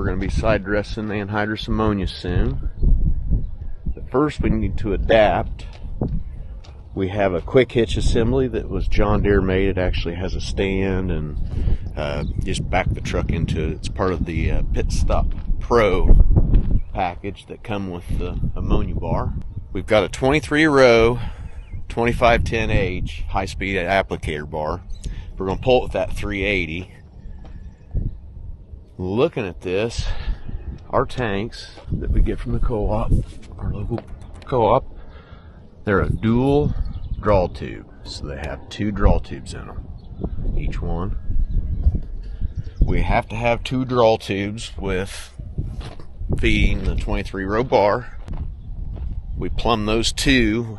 going to be side dressing the anhydrous ammonia soon. But first we need to adapt. We have a quick hitch assembly that was John Deere made. It actually has a stand and just back the truck into it. It's part of the PitStop Pro package that come with the ammonia bar. We've got a 23-row 2510H high-speed applicator bar. We're going to pull it with that 380. Looking at this, our tanks that we get from the co-op, our local co-op, they're a dual draw tube. So they have 2 draw tubes in them, each one. We have to have 2 draw tubes with feeding the 23-row bar. We plumb those 2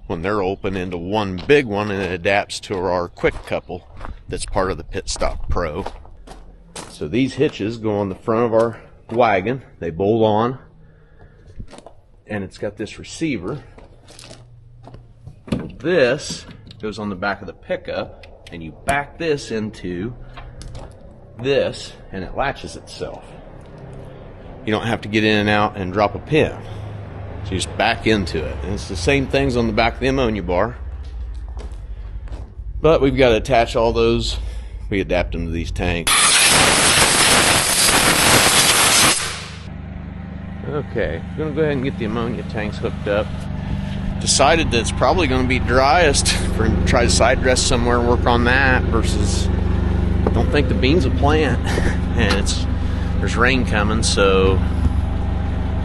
when they're open into one big one, and it adapts to our quick couple that's part of the PitStop Pro. So these hitches go on the front of our wagon. They bolt on, and it's got this receiver. This goes on the back of the pickup, and you back this into this, and it latches itself. You don't have to get in and out and drop a pin. So you just back into it. And it's the same things on the back of the ammonia bar. But we've got to attach all those. We adapt them to these tanks. Okay, I'm going to go ahead and get the ammonia tanks hooked up. Decided that it's probably going to be driest for him to try to side dress somewhere and work on that versus don't think the beans will plant. And there's rain coming, so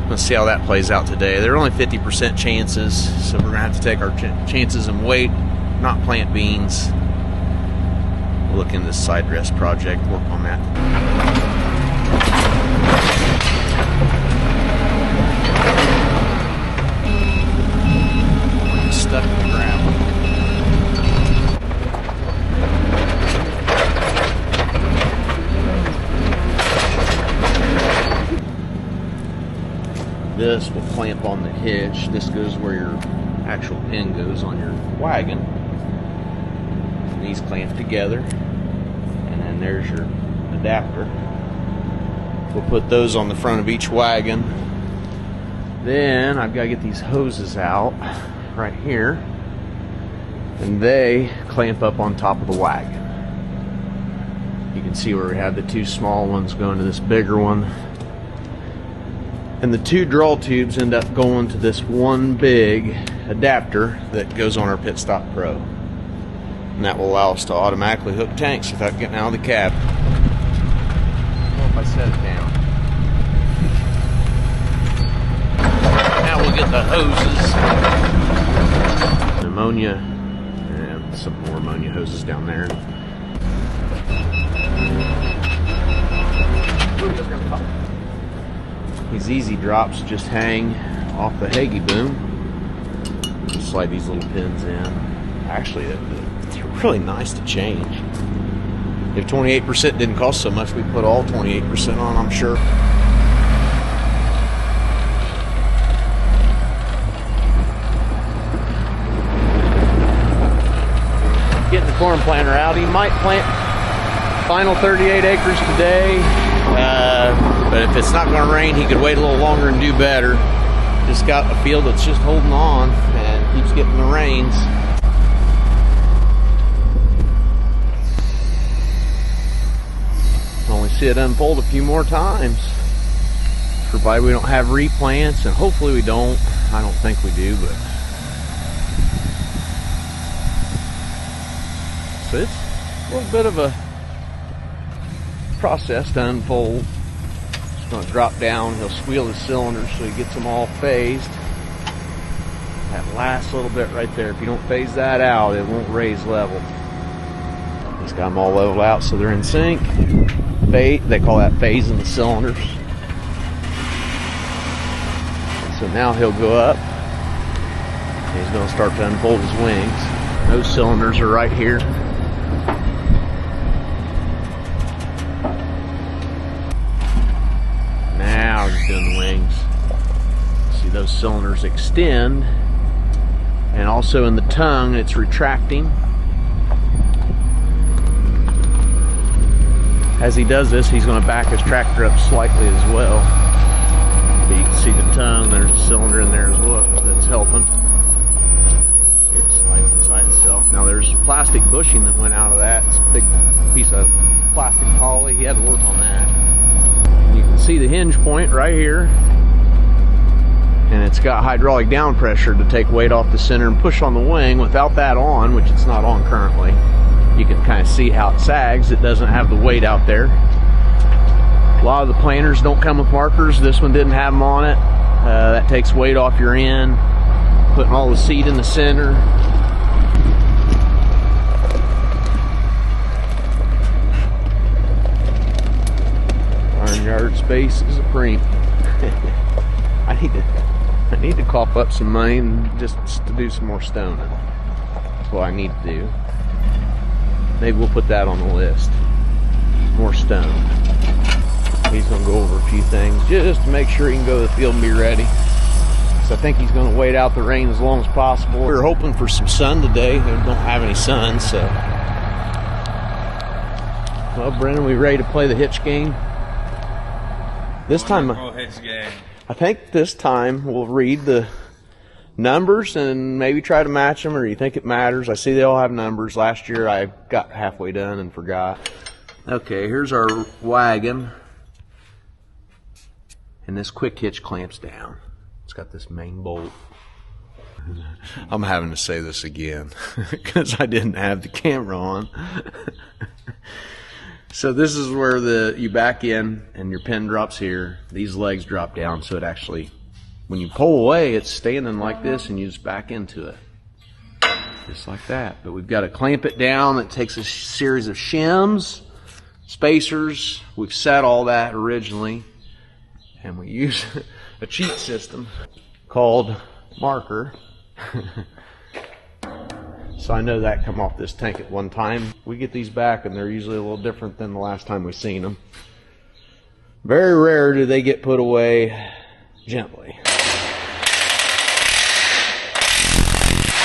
let's see how that plays out today. There are only 50% chances, so we're going to have to take our chances and wait, not plant beans. We'll look into this side dress project, work on that. Stuck in the ground. This will clamp on the hitch. This goes where your actual pin goes on your wagon. And these clamp together. And then there's your adapter. We'll put those on the front of each wagon. Then I've got to get these hoses out right here, and they clamp up on top of the wagon. You can see where we have the 2 small ones going to this bigger one, and the 2 draw tubes end up going to this one big adapter that goes on our PitStop Pro, and that will allow us to automatically hook tanks without getting out of the cab. Well, if I set it down. Now we'll get the hoses. Ammonia and some more ammonia hoses down there. These easy drops just hang off the Hagee boom. Just slide these little pins in. Actually, they're really nice to change. If 28% didn't cost so much, we'd put all 28% on, I'm sure. Getting the corn planter out. He might plant final 38 acres today, but if it's not going to rain, he could wait a little longer and do better. Just got a field that's just holding on and keeps getting the rains. Only see it unfold a few more times. Provided we don't have replants, and hopefully we don't. I don't think we do, but so it's a little bit of a process to unfold. It's going to drop down. He'll squeal his cylinders so he gets them all phased. That last little bit right there, if you don't phase that out, it won't raise level. He's got them all leveled out so they're in sync. They call that phasing the cylinders. So now he'll go up. He's going to start to unfold his wings. Those cylinders are right here. Now he's doing the wings. See those cylinders extend, and also in the tongue it's retracting. As he does this, he's going to back his tractor up slightly as well. But you can see the tongue, there's a cylinder in there as well that's helping. See, it slides inside itself. Now there's plastic bushing that went out of that. It's a big piece of plastic poly. He had to work on that. And you can see the hinge point right here. And it's got hydraulic down pressure to take weight off the center and push on the wing. Without that on, which it's not on currently, you can kind of see how it sags. It doesn't have the weight out there. A lot of the planters don't come with markers. This one didn't have them on it. That takes weight off your end, putting all the seed in the center. Barnyard space is a preem. I need to cough up some money and just to do some more stoning. That's what I need to do. Maybe we'll put that on the list. More stone. He's going to go over a few things just to make sure he can go to the field and be ready. So I think he's going to wait out the rain as long as possible. We were hoping for some sun today. We don't have any sun, so. Well, Brennan, we ready to play the hitch game? This time, hitch game. I think this time we'll read the numbers and maybe try to match them, or you think it matters? I see they all have numbers. Last year I got halfway done and forgot. Okay, here's our wagon. And this quick hitch clamps down. It's got this main bolt. I'm having to say this again because I didn't have the camera on. So this is where you back in and your pin drops here. These legs drop down, so it actually, when you pull away, it's standing like this and you just back into it. Just like that. But we've got to clamp it down. It takes a series of shims, spacers. We've set all that originally. And we use a cheat system called marker. So I know that come off this tank at one time. We get these back and they're usually a little different than the last time we've seen them. Very rare do they get put away gently.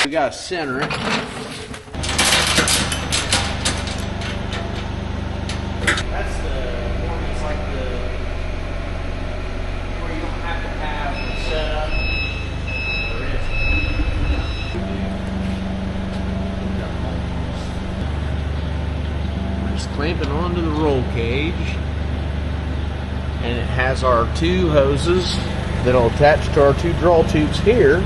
We got to center it. That's the one that's like where you don't have to have it set up. Clamping onto the roll cage, and it has our two hoses that'll attach to our two draw tubes here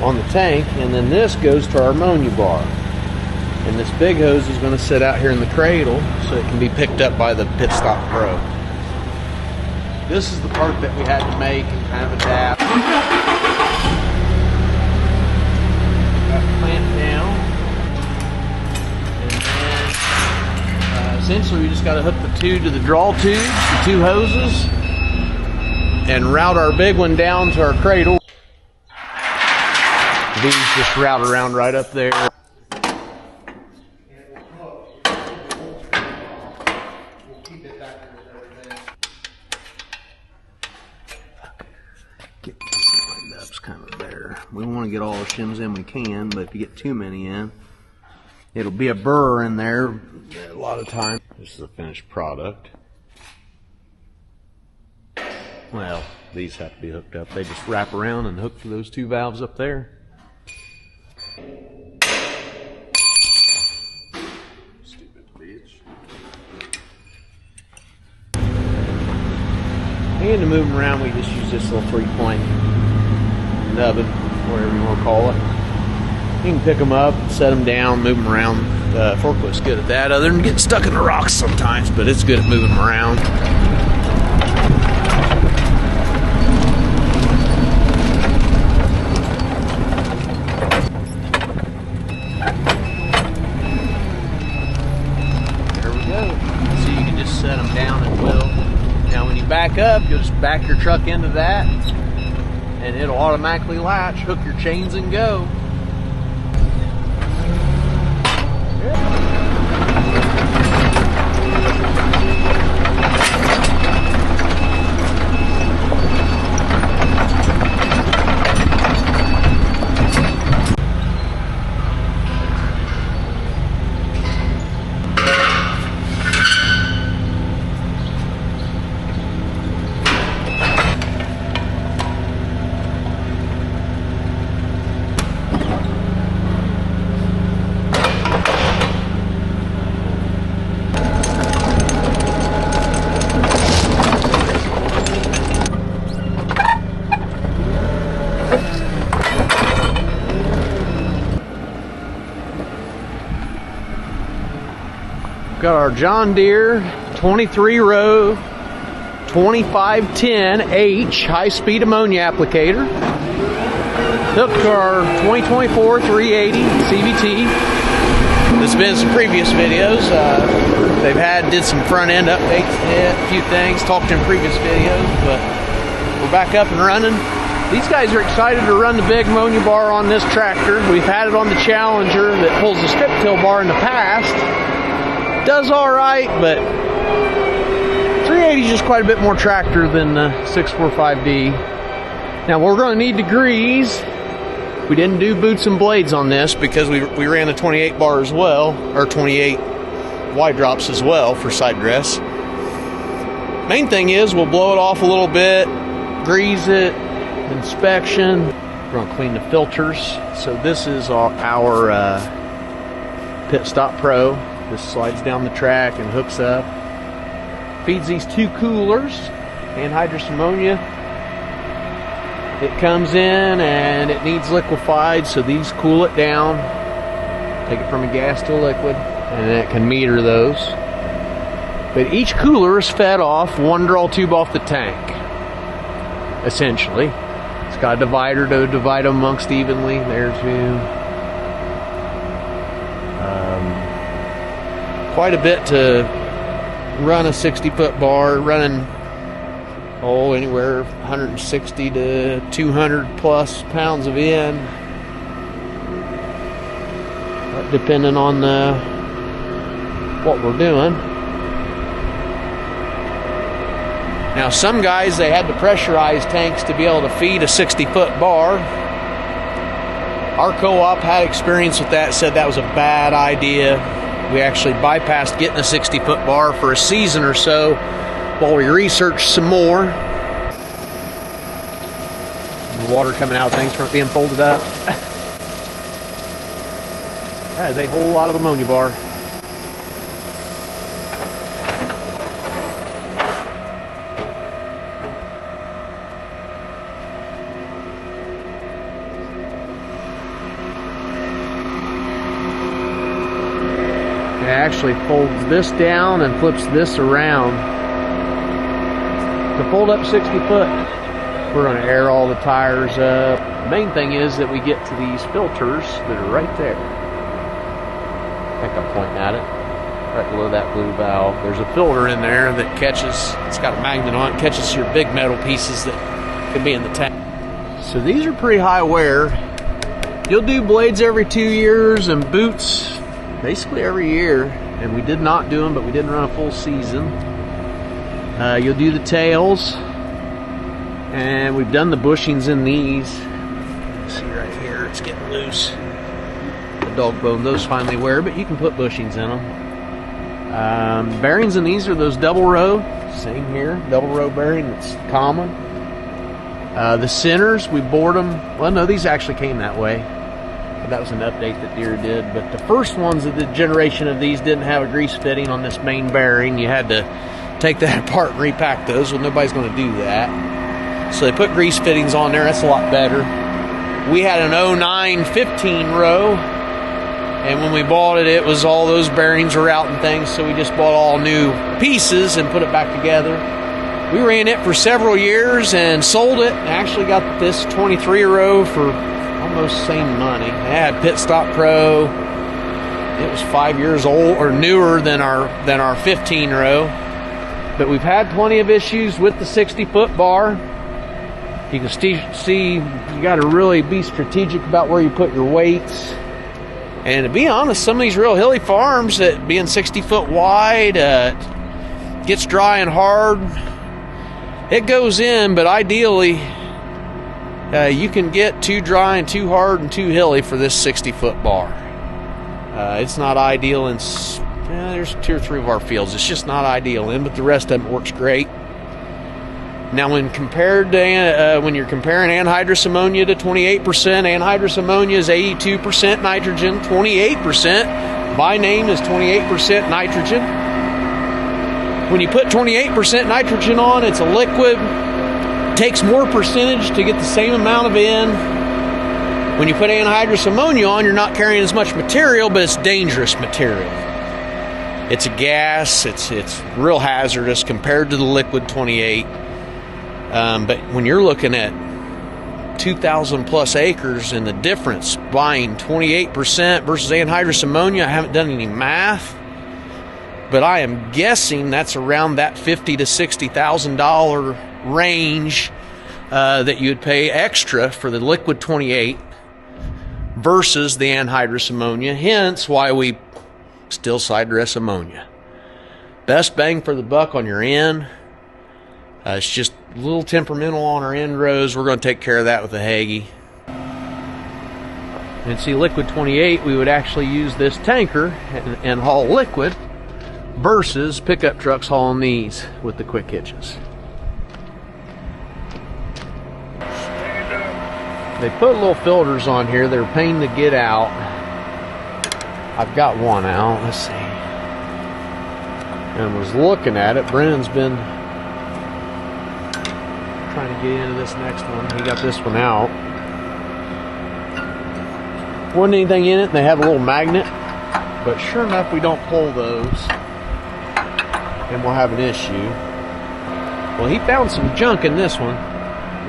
on the tank, and then this goes to our ammonia bar, and this big hose is going to sit out here in the cradle so it can be picked up by the PitStop Pro. This is the part that we had to make and kind of adapt. Got clamped down. Essentially, we just got to hook the two to the draw tubes, the two hoses, and route our big one down to our cradle. These just route around right up there. Get this lined up, it's kind of there. We want to get all the shims in we can, but if you get too many in, it'll be a burr in there a lot of time. This is a finished product. Well, these have to be hooked up. They just wrap around and hook to those two valves up there. Stupid bitch. And to move them around, we just use this little 3-point nubbin, whatever you want to call it. You can pick them up, set them down, move them around. Forklift's good at that, other than getting stuck in the rocks sometimes, but it's good at moving them around. There we go. So you can just set them down at will. Now when you back up, you'll just back your truck into that, and it'll automatically latch, hook your chains, and go. Got our John Deere 23-row 2510H high-speed ammonia applicator. Hooked to our 2024 380 CVT. There's been some previous videos. Did some front-end updates, a few things, talked in previous videos, but we're back up and running. These guys are excited to run the big ammonia bar on this tractor. We've had it on the Challenger that pulls the strip till bar in the past. Does all right, but 380 is just quite a bit more tractor than the 645D. Now we're going to need degrees. We didn't do boots and blades on this because we ran a 28 bar as well, or 28 wide drops as well for side dress. Main thing is we'll blow it off a little bit, grease it, inspection. We're going to clean the filters. So this is our PitStop Pro. This slides down the track and hooks up. Feeds these two coolers, anhydrous ammonia. It comes in and it needs liquefied, so these cool it down. Take it from a gas to a liquid, and then it can meter those. But each cooler is fed off one draw tube off the tank, essentially. It's got a divider to divide them amongst evenly. There too. Quite a bit to run a 60-foot bar, running anywhere 160 to 200 plus pounds of in, depending on what we're doing. Now some guys, they had the pressurized tanks to be able to feed a 60-foot bar. Our co-op had experience with that, said that was a bad idea. We actually bypassed getting a 60-foot bar for a season or so while we researched some more. The water coming out of things from it being folded up. That is a whole lot of ammonia bar. It actually folds this down and flips this around. To fold up 60 foot, we're going to air all the tires up. The main thing is that we get to these filters that are right there. I think I'm pointing at it. Right below that blue valve. There's a filter in there that catches, it's got a magnet on it, catches your big metal pieces that could be in the tank. So these are pretty high wear. You'll do blades every 2 years and boots basically every year, and we did not do them, but we didn't run a full season. You'll do the tails, and we've done the bushings in these. See right here, it's getting loose. The dog bone, those finally wear, but you can put bushings in them. Bearings in these are those double row, same here, double row bearing, that's common. The centers, we bored them. Well, no, these actually came that way. That was an update that Deere did, but the first ones of the generation of these didn't have a grease fitting on this main bearing. You had to take that apart and repack those. Well, nobody's going to do that, so they put grease fittings on there. That's a lot better. We had an 09 15 row, and when we bought it, it was all those bearings were out and things, so we just bought all new pieces and put it back together. We ran it for several years and sold it, and actually got this 23 row for almost same money. I had PitStop Pro. It was 5 years old or newer than our 15 row. But we've had plenty of issues with the 60-foot bar. You can see you got to really be strategic about where you put your weights. And to be honest, some of these real hilly farms that being 60 foot wide gets dry and hard. It goes in, but ideally you can get too dry and too hard and too hilly for this 60-foot bar. It's not ideal in, there's 2 or 3 of our fields. It's just not ideal in, but the rest of them works great. Now, when you're comparing anhydrous ammonia to 28%, anhydrous ammonia is 82% nitrogen, 28% by name is 28% nitrogen. When you put 28% nitrogen on, it's a liquid. Takes more percentage to get the same amount of N. When you put anhydrous ammonia on, you're not carrying as much material, but it's dangerous material. It's a gas. It's real hazardous compared to the liquid 28. But when you're looking at 2,000 plus acres and the difference buying 28% versus anhydrous ammonia, I haven't done any math, but I am guessing that's around that $50,000 to $60,000 range that you would pay extra for the liquid 28 versus the anhydrous ammonia. Hence why we still side dress ammonia. Best bang for the buck on your end. It's just a little temperamental on our end rows. We're going to take care of that with a Hagee. And see, liquid 28, we would actually use this tanker and haul liquid versus pickup trucks hauling these with the quick hitches. They put little filters on here. They're a pain to get out. I've got one out. Let's see. And was looking at it. Brennen's been trying to get into this next one. He got this one out. Wasn't anything in it. They have a little magnet. But sure enough, we don't pull those, and we'll have an issue. Well, he found some junk in this one.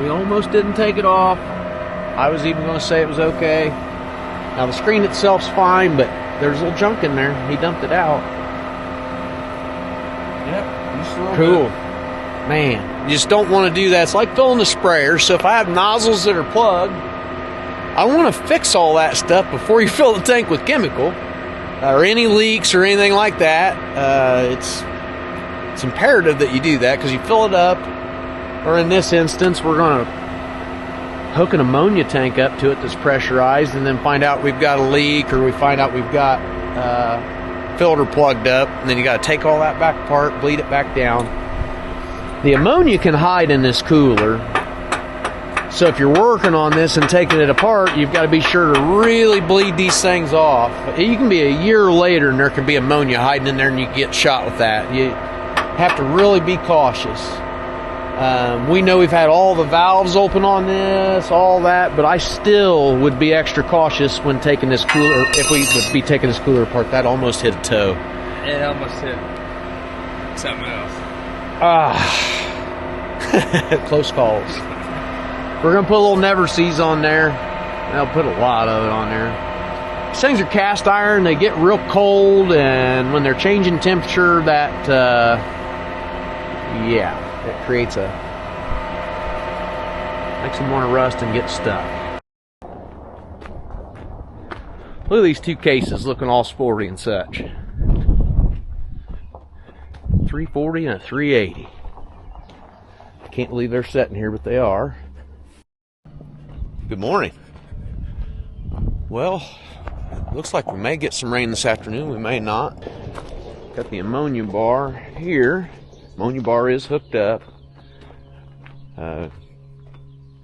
We almost didn't take it off. I was even going to say it was okay. Now the screen itself's fine, but there's a little junk in there. He dumped it out. Yep, just a little cool. bit. Man, you just don't want to do that. It's like filling a sprayer. So if I have nozzles that are plugged, I want to fix all that stuff before you fill the tank with chemical or any leaks or anything like that. It's imperative that you do that, because you fill it up, or in this instance, we're going to hook an ammonia tank up to it that's pressurized, and then find out we've got a leak, or we find out we've got filter plugged up, and then you got to take all that back apart, bleed it back down. The ammonia can hide in this cooler, so if you're working on this and taking it apart, you've got to be sure to really bleed these things off. You can be a year later and there could be ammonia hiding in there, and you can get shot with that. You have to really be cautious. We know we've had all the valves open on this, all that, but I still would be extra cautious when taking this cooler. If we would be taking this cooler apart, that almost hit a toe. It almost hit something else. Close calls. We're going to put a little never sees on there. I'll put a lot of it on there. These things are cast iron. They get real cold, and when they're changing temperature, that, it creates makes them want to rust and get stuck. Look at these two cases looking all sporty and such. 340 and a 380. Can't believe they're sitting here, but they are. Good morning. Well, looks like we may get some rain this afternoon. We may not. Got the ammonia bar here. Ammonia bar is hooked up.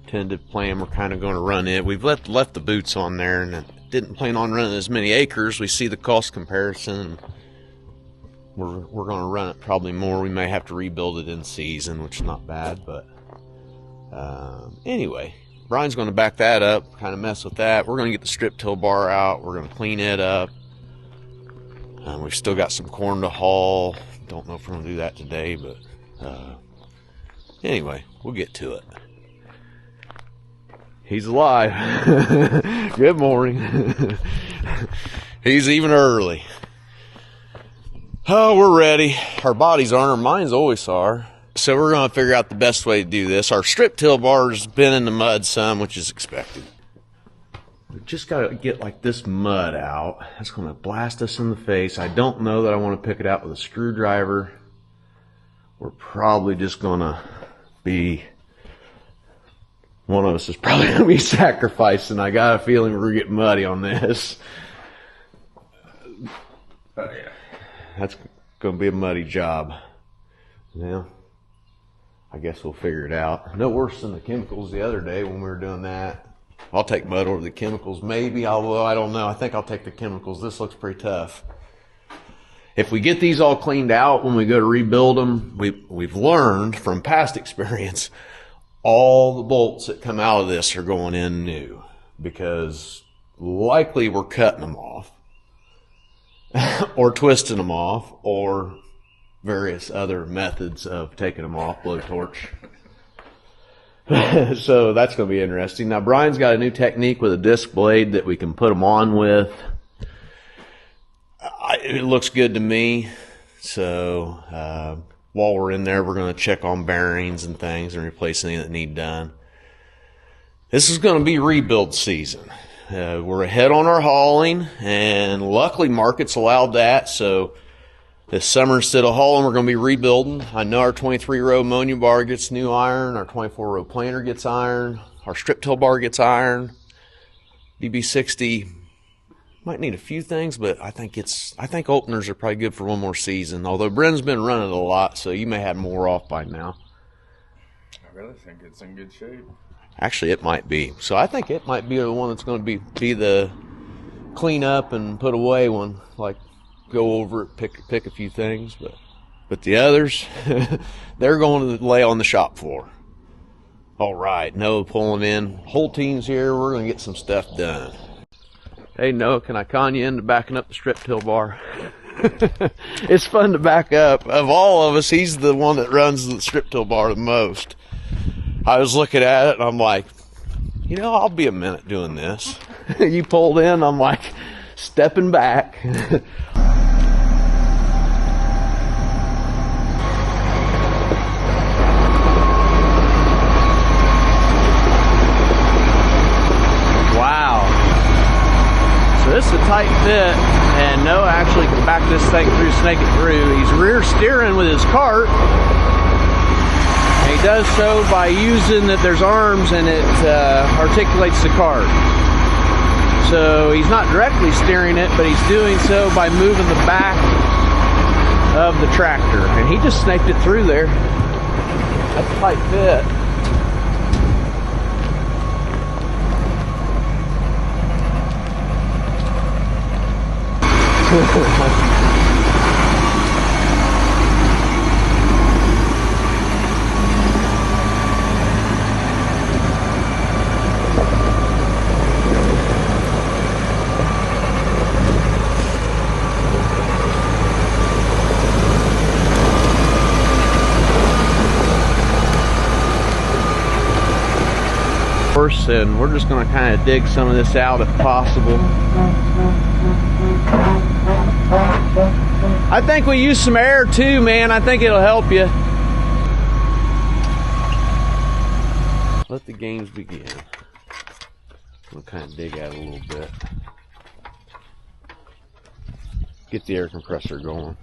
Tentative plan, we're kind of going to run it. We've left the boots on there, and didn't plan on running as many acres. We see the cost comparison. We're going to run it probably more. We may have to rebuild it in season, which is not bad. But anyway, Brian's going to back that up, kind of mess with that. We're going to get the strip till bar out. We're going to clean it up. We've still got some corn to haul. Don't know if we're going to do that today, but anyway, we'll get to it. He's alive. Good morning. He's even early. Oh, we're ready. Our bodies aren't. Our minds always are. So we're going to figure out the best way to do this. Our strip till bar's been in the mud some, which is expected. We've just got to get like this mud out. That's going to blast us in the face. I don't know that I want to pick it out with a screwdriver. We're probably just going to be... One of us is probably going to be sacrificing. I got a feeling we're going to get muddy on this. Oh, yeah. That's going to be a muddy job. Yeah. I guess we'll figure it out. No worse than the chemicals the other day when we were doing that. I'll take mud over the chemicals. Maybe, although I don't know. I think I'll take the chemicals. This looks pretty tough. If we get these all cleaned out when we go to rebuild them, we've learned from past experience, all the bolts that come out of this are going in new, because likely we're cutting them off. or twisting them off, or various other methods of taking them off, blowtorch. So that's going to be interesting. Now Brian's got a new technique with a disc blade that we can put them on with. It looks good to me. So while we're in there, we're going to check on bearings and things and replace anything that need done. This is going to be rebuild season. We're ahead on our hauling, and luckily markets allowed that. So this summer, instead of hauling, we're going to be rebuilding. I know our 23-row ammonia bar gets new iron. Our 24-row planter gets iron. Our strip till bar gets iron. BB60 might need a few things, but I think openers are probably good for one more season. Although Brennen's been running a lot, so you may have more off by now. I really think it's in good shape. Actually, it might be. So I think it might be the one that's going to be the clean up and put away one, like go over it, pick a few things, but the others, they're going to lay on the shop floor. All right, Noah pulling in. Whole team's here. We're going to get some stuff done. Hey, Noah, can I con you into backing up the strip till bar? It's fun to back up. Of all of us, he's the one that runs the strip till bar the most. I was looking at it, and I'm like, I'll be a minute doing this. You pulled in, I'm like, stepping back. This is a tight fit, and Noah actually can back this thing through, snake it through. He's rear steering with his cart, and he does so by using that there's arms and it articulates the cart. So he's not directly steering it, but he's doing so by moving the back of the tractor, and he just snaked it through there. That's a tight fit. And we're just going to kind of dig some of this out if possible. I think we use some air too, man. I think it'll help you. Let the games begin. We'll kind of dig out a little bit. Get the air compressor going.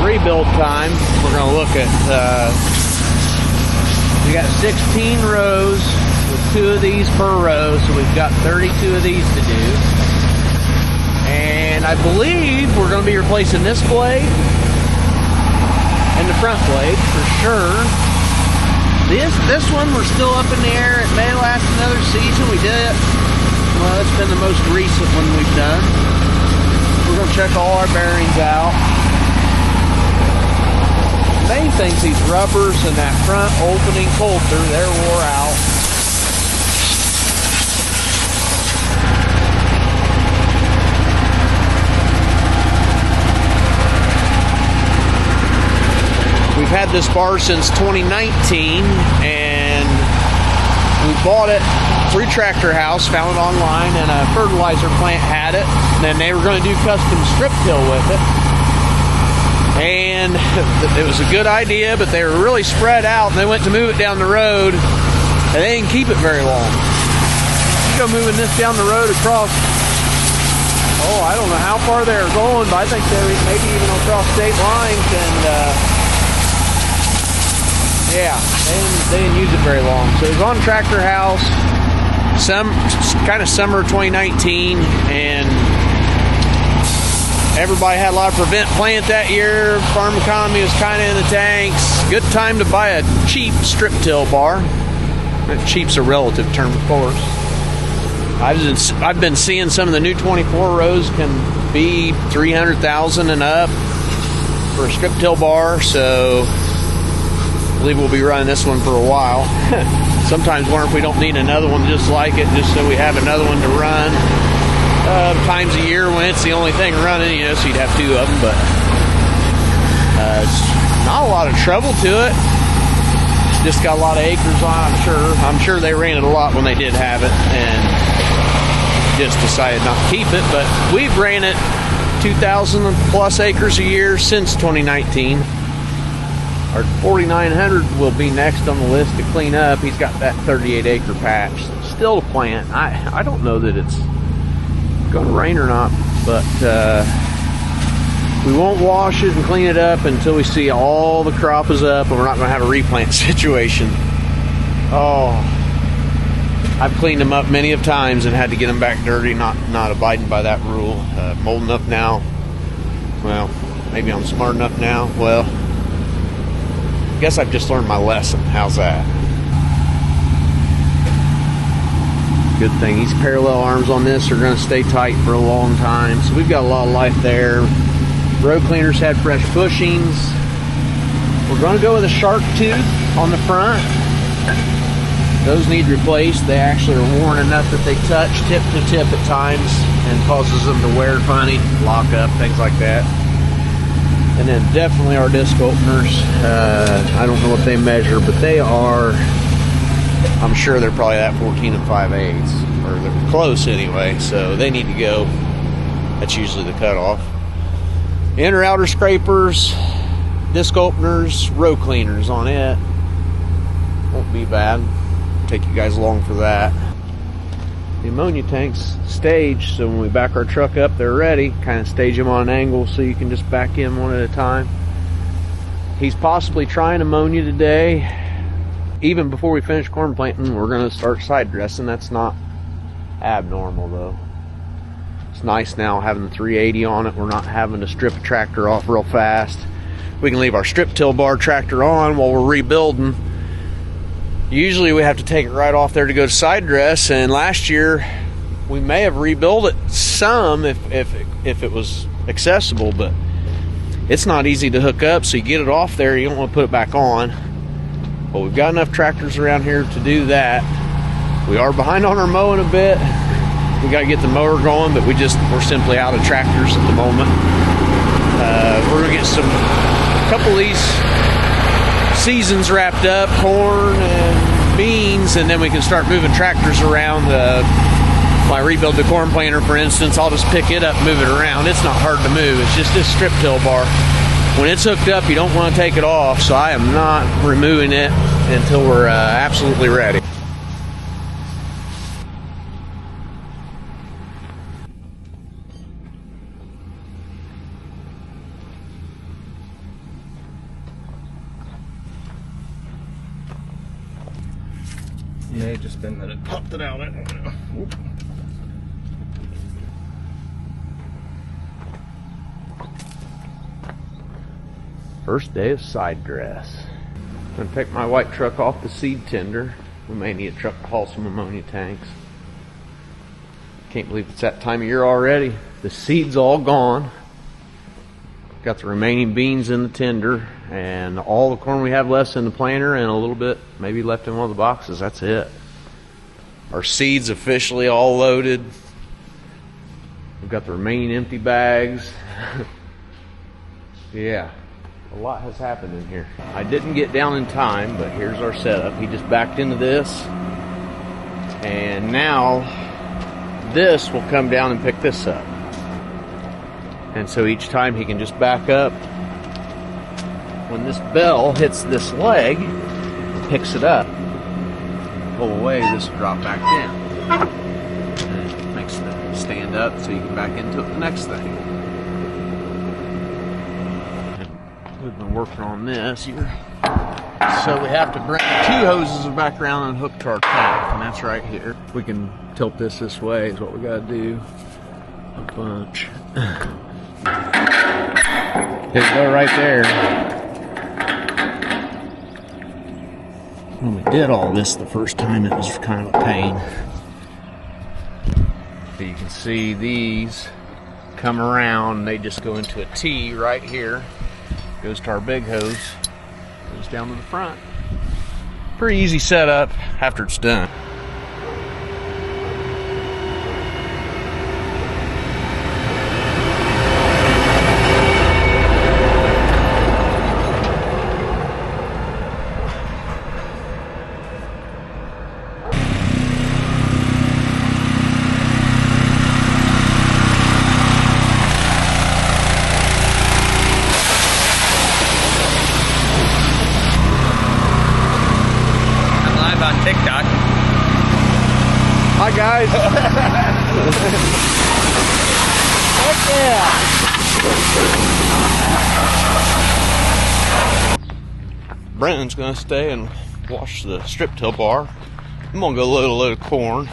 Rebuild time. We're going to look at we got 16 rows with 2 of these per row, so we've got 32 of these to do, and I believe we're going to be replacing this blade and the front blade for sure. This one we're still up in the air. It may last another season. We did it, well, it's been the most recent one we've done. We're going to check all our bearings out. Main thing's these rubbers and that front opening coulter, they're wore out. We've had this bar since 2019, and we bought it through Tractor House, found it online, and a fertilizer plant had it. And then they were going to do custom strip till with it. And it was a good idea, but they were really spread out, and they went to move it down the road, and they didn't keep it very long. You go moving this down the road across, I don't know how far they were going, but I think they were maybe even across state lines, and yeah, they didn't use it very long. So it was on Tractor House, kind of summer 2019, and everybody had a lot of prevent plant that year. Farm economy was kind of in the tanks. Good time to buy a cheap strip till bar. Cheap's a relative term, of course. I've been seeing some of the new 24 rows can be 300,000 and up for a strip till bar, so I believe we'll be running this one for a while. Sometimes wonder if we don't need another one just like it, just so we have another one to run. Times a year when it's the only thing running, so you'd have two of them, but it's not a lot of trouble to it. Just got a lot of acres on, I'm sure they ran it a lot when they did have it, and just decided not to keep it, but we've ran it 2,000 plus acres a year since 2019. Our 4900 will be next on the list to clean up. He's got that 38 acre patch still to plant. I don't know that it's going to rain or not, but we won't wash it and clean it up until we see all the crop is up, and we're not going to have a replant situation. I've cleaned them up many of times and had to get them back dirty, not abiding by that rule. I'm old enough now. Well, maybe I'm smart enough now. Well, I guess I've just learned my lesson. How's that? Good thing. These parallel arms on this are going to stay tight for a long time, so we've got a lot of life there. Row cleaners had fresh bushings. We're going to go with a shark tooth on the front. Those need replaced. They actually are worn enough that they touch tip to tip at times and causes them to wear funny, lock up, things like that. And then definitely our disc openers. I don't know what they measure, but they are, I'm sure they're probably at 14 5/8, or they're close anyway, so they need to go. That's usually the cutoff. Inner outer scrapers, disc openers, row cleaners on it. Won't be bad. Take you guys along for that. The ammonia tanks stage, so when we back our truck up, they're ready. Kind of stage them on an angle so you can just back in one at a time. He's possibly trying ammonia today. Even before we finish corn planting, we're going to start side dressing. That's not abnormal though. It's nice now having the 380 on it. We're not having to strip a tractor off real fast. We can leave our strip till bar tractor on while we're rebuilding. Usually we have to take it right off there to go to side dress, and last year we may have rebuilt it some if it was accessible, but it's not easy to hook up, so you get it off there, you don't want to put it back on. But we've got enough tractors around here to do that. We are behind on our mowing a bit. We got to get the mower going, but we're simply out of tractors at the moment. We're gonna get a couple of these seasons wrapped up, corn and beans, and then we can start moving tractors around. When I rebuild the corn planter, for instance, I'll just pick it up and move it around. It's not hard to move. It's just this strip till bar. When it's hooked up, you don't want to take it off, so I am not removing it until we're absolutely ready. It may have just been that it popped it out. I don't know. Oop. First day of side dress. I'm going to pick my white truck off the seed tender. We may need a truck to haul some ammonia tanks. Can't believe it's that time of year already. The seed's all gone. Got the remaining beans in the tender, and all the corn we have left in the planter, and a little bit maybe left in one of the boxes. That's it. Our seed's officially all loaded. We've got the remaining empty bags. Yeah, a lot has happened in here. I didn't get down in time, but here's our setup. He just backed into this. And now this will come down and pick this up. And so each time he can just back up. When this bell hits this leg, it picks it up. Pull away, this will drop back down. And it makes it stand up so you can back into it the next thing. And we've been working on this here. So we have to bring 2 hoses back around and hook to our tank, and that's right here. We can tilt this way is what we gotta do. A bunch. It'll go right there. When we did all this the first time, it was kind of a pain. But you can see these come around, they just go into a T right here. Goes to our big hose. Goes down to the front. Pretty easy setup after it's done. TikTok. Hi guys. Heck yeah. Brennen's gonna stay and wash the strip till bar. I'm gonna go load a load of corn.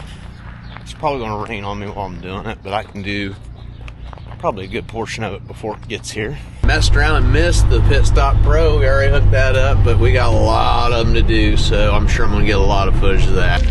It's probably gonna rain on me while I'm doing it, but I can do probably a good portion of it before it gets here. Messed around and missed the PitStop Pro. We already hooked that up, but we got a lot of them to do, so I'm sure I'm gonna get a lot of footage of that.